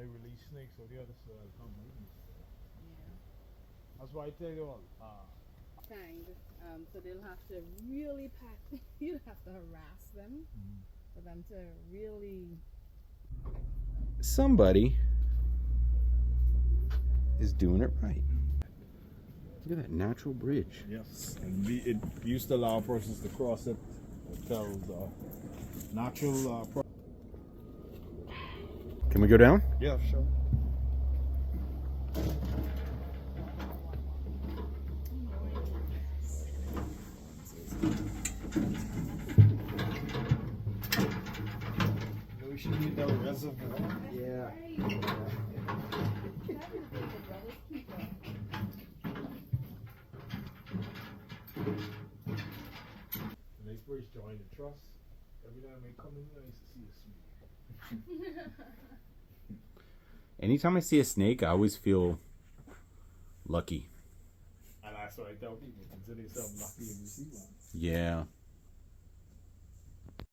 release snakes, so the other side come moving. Yeah. That's why I tell you all. Kind. So they'll have to really pack. You'll have to harass them for them to really. Somebody is doing it right. Look at that natural bridge. Yes, and it used to allow persons to cross it. It tells natural. Can we go down? Yeah, sure. We should get that reservoir. Yeah. Nice bridge join the truss. Every time I come in, I used to see a snake. Anytime I see a snake, I always feel lucky. And that's what I tell people. Consider yourself lucky if you see one. Yeah.